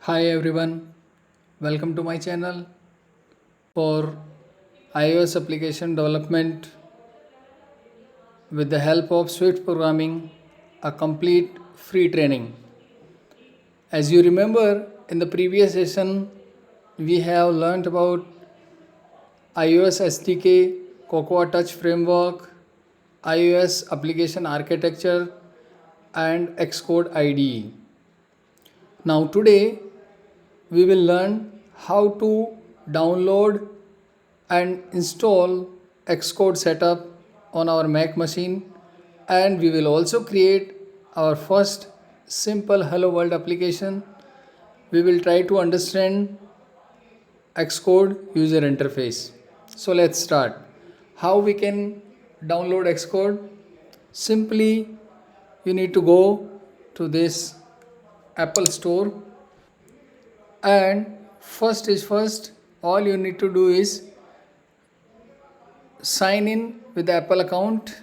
Hi everyone, welcome to my channel for iOS application development with the help of Swift programming, a complete free training. As you remember, in the previous session, we have learnt about iOS SDK, Cocoa Touch framework, iOS application architecture, and Xcode IDE. Now today we will learn how to download and install Xcode setup on our Mac machine, and we will also create our first simple hello world application. We will try to understand Xcode user interface. So let's start. How we can download Xcode? Simply you need to go to this Apple store, and first is first, all you need to do is sign in with the Apple account.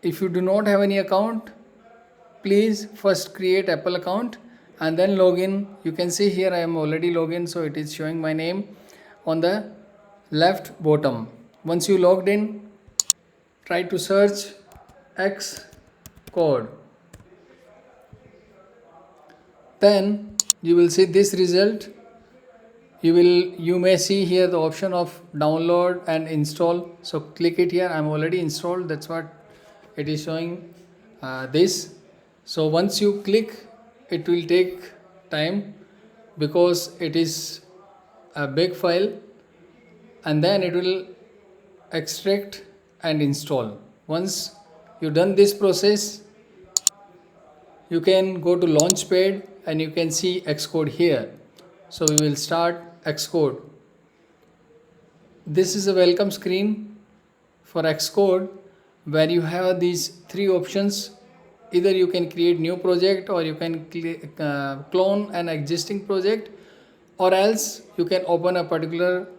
If you do not have any account, please first create Apple account and then log in. You can see here I am already logged in, so it is showing my name on the left bottom. Once you logged in, try to search Xcode. Then you will see this result. You may see here the option of download and install. So click it here. I'm already installed. That's what it is showing this. So once you click, it will take time because it is a big file, and then it will extract and install. Once you done this process, you can go to Launchpad and you can see Xcode here. So we will start Xcode. This is a welcome screen for Xcode where you have these three options. Either you can create new project, or you can clone an existing project, or else you can open a particular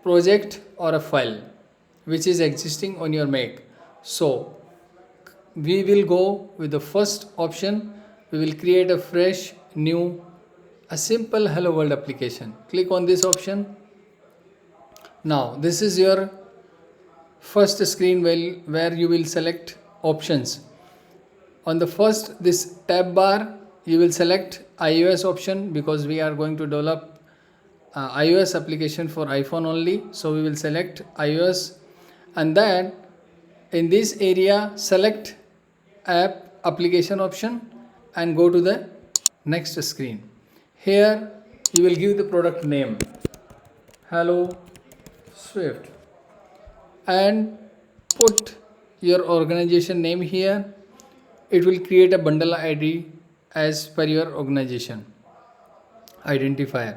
project or a file which is existing on your Mac. So we will go with the first option. We will create a fresh new a simple hello world application. Click on this option. Now this is your first screen where you will select options. On the first, this tab bar, you will select iOS option because we are going to develop iOS application for iPhone only. So we will select iOS, and then in this area select app application option and go to the next screen. Here you will give the product name Hello Swift and put your organization name here. It will create a bundle ID as per your organization identifier,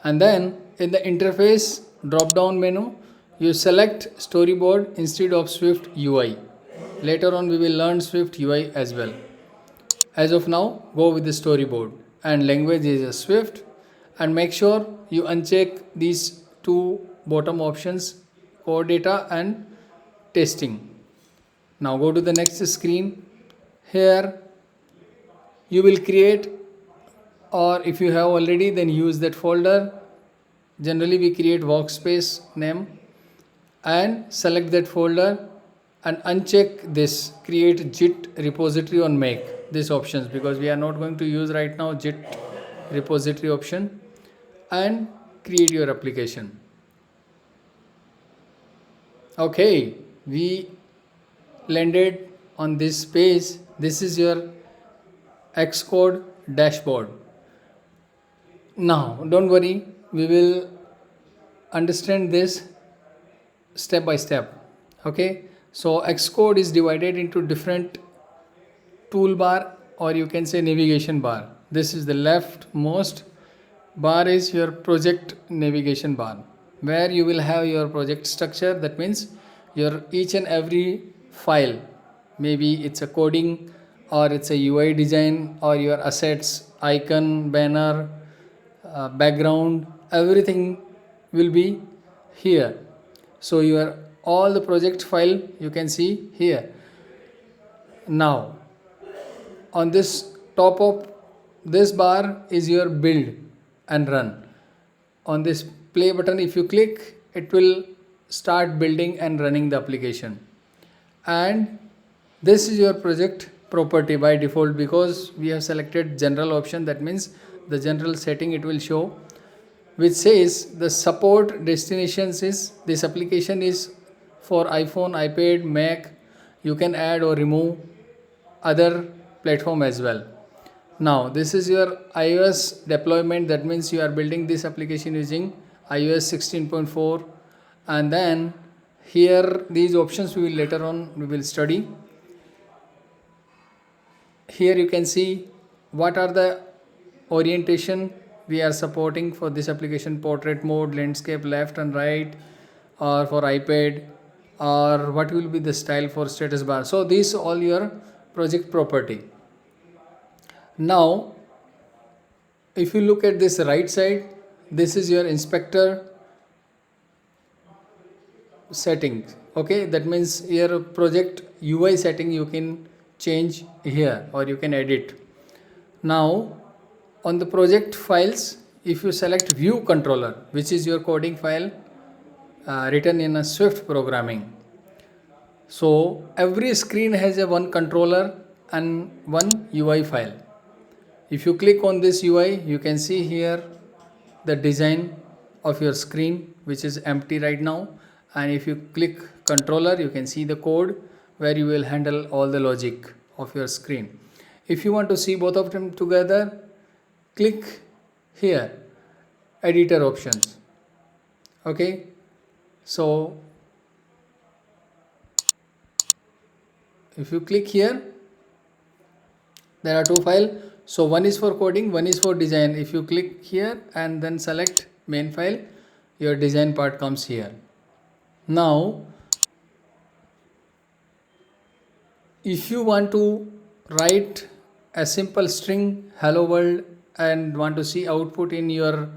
and then in the interface drop down menu you select storyboard instead of Swift UI. Later on we will learn Swift UI as well. As of now, go with the storyboard, and language is a Swift, and make sure you uncheck these two bottom options, core data and testing. Now go to the next screen. Here you will create, or if you have already, then use that folder. Generally we create workspace name and select that folder and uncheck this create Git repository on Mac, these options, because we are not going to use right now Git repository option, and create your application. Okay, we landed on this page. This is your Xcode Dashboard. Now don't worry, we will understand this step by step. Okay, so Xcode is divided into different toolbar, or you can say navigation bar. This is the leftmost bar is your project navigation bar, where you will have your project structure. That means your each and every file, maybe it's a coding or it's a UI design or your assets, icon, banner, background, everything will be here. So your all the project file you can see here. Now on this top of this bar is your build and run. On this play button, if you click, it will start building and running the application. And this is your project property by default, because we have selected general option. That means the general setting it will show, which says the support destinations is this application is for iPhone, iPad, Mac. You can add or remove other platform as well. Now this is your iOS deployment. That means you are building this application using iOS 16.4. And then here these options we will later on we will study. Here you can see what are the orientation we are supporting for this application: portrait mode, landscape, left and right, or for iPad, or what will be the style for status bar. So these all your project property. Now if you look at this right side, this is your inspector settings. Okay, that means your project UI setting you can change here or you can edit. Now on the project files, if you select view controller, which is your coding file written in a Swift programming, so every screen has a one controller and one UI file. If you click on this UI, you can see here the design of your screen, which is empty right now. And if you click controller, you can see the code where you will handle all the logic of your screen. If you want to see both of them together, click here, editor options. Okay, so if you click here, there are two files. So one is for coding, one is for design. If you click here and then select main file, your design part comes here. Now if you want to write a simple string hello world and want to see output in your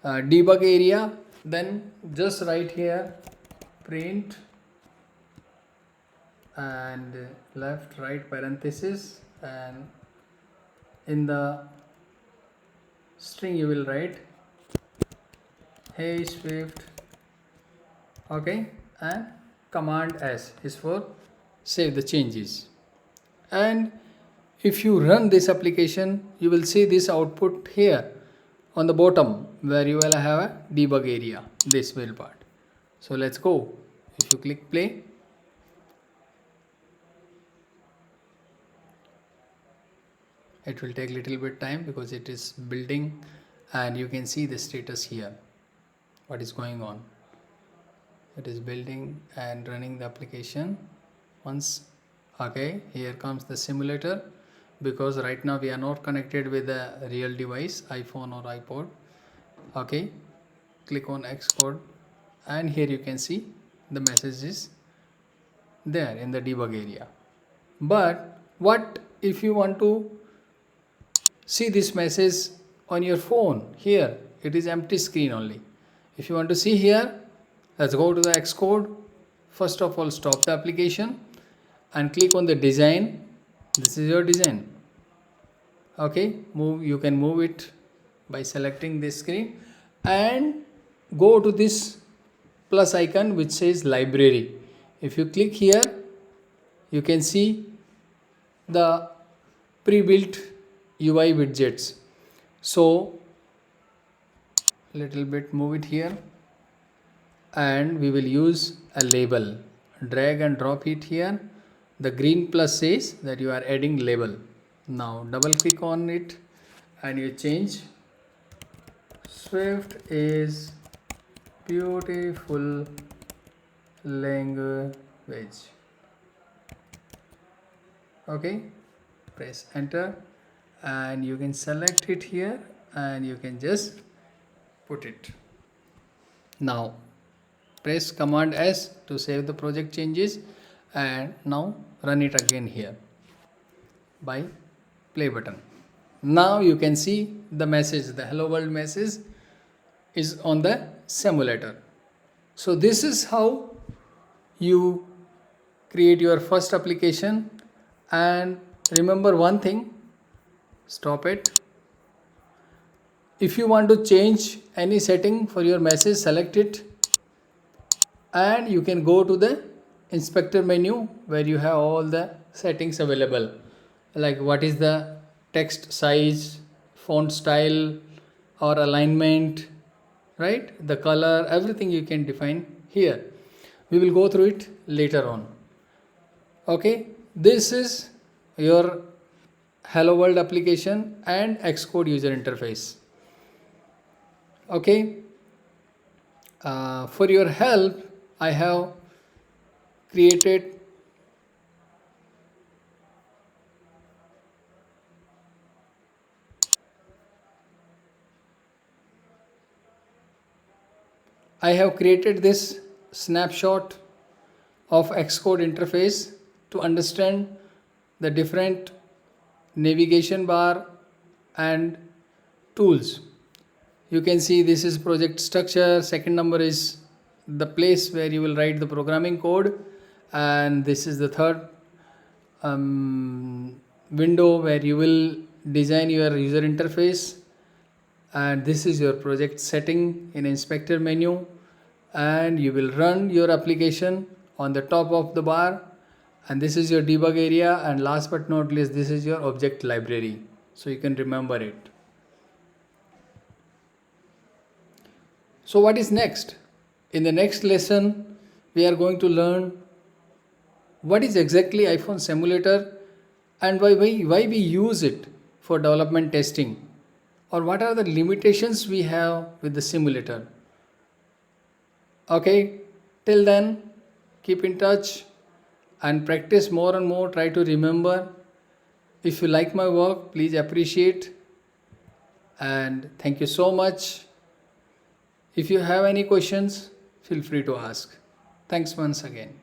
debug area, then just write here print and left right parenthesis, and in the string you will write hey Swift. Okay, and command S is for save the changes. And if you run this application, you will see this output here on the bottom where you will have a debug area, this middle part. So let's go. If you click play, it will take little bit time because it is building, and you can see the status here, what is going on. It is building and running the application. Once, okay, here comes the simulator, because right now we are not connected with a real device, iPhone or iPod. Okay, click on Xcode, and here you can see the message is there in the debug area. But what if you want to see this message on your phone? Here it is empty screen only. If you want to see here, let's go to the Xcode. First of all, stop the application and click on the design. This is your design. Okay, you can move it by selecting this screen and go to this plus icon which says library. If you click here, you can see the pre-built UI widgets. So little bit move it here, and we will use a label. Drag and drop it here. The green plus says that you are adding label. Now double click on it and you change Swift is beautiful language. Okay, press enter and you can select it here and you can just put it. Now press command S to save the project changes, and now run it again here by play button. Now you can see the message, the hello world message is on the simulator. So this is how you create your first application. And remember one thing, Stop it. If you want to change any setting for your message, select it, and you can go to the inspector menu where you have all the settings available, like what is the text size, font style or alignment, right? The color, everything you can define here. We will go through it later on. Okay, this is your Hello World application and Xcode user interface. Okay, for your help, I have created this snapshot of Xcode interface to understand the different navigation bar and tools. You can see this is project structure, second number is the place where you will write the programming code, and this is the third window where you will design your user interface, and this is your project setting in inspector menu, and you will run your application on the top of the bar, and this is your debug area, and last but not least, this is your object library, so you can remember it. So what is next? In the next lesson, we are going to learn what is exactly iPhone simulator and why we use it for development testing, or what are the limitations we have with the simulator. Okay, till then, keep in touch and practice more and more. Try to remember. If you like my work, please appreciate, and thank you so much. If you have any questions, feel free to ask. Thanks once again.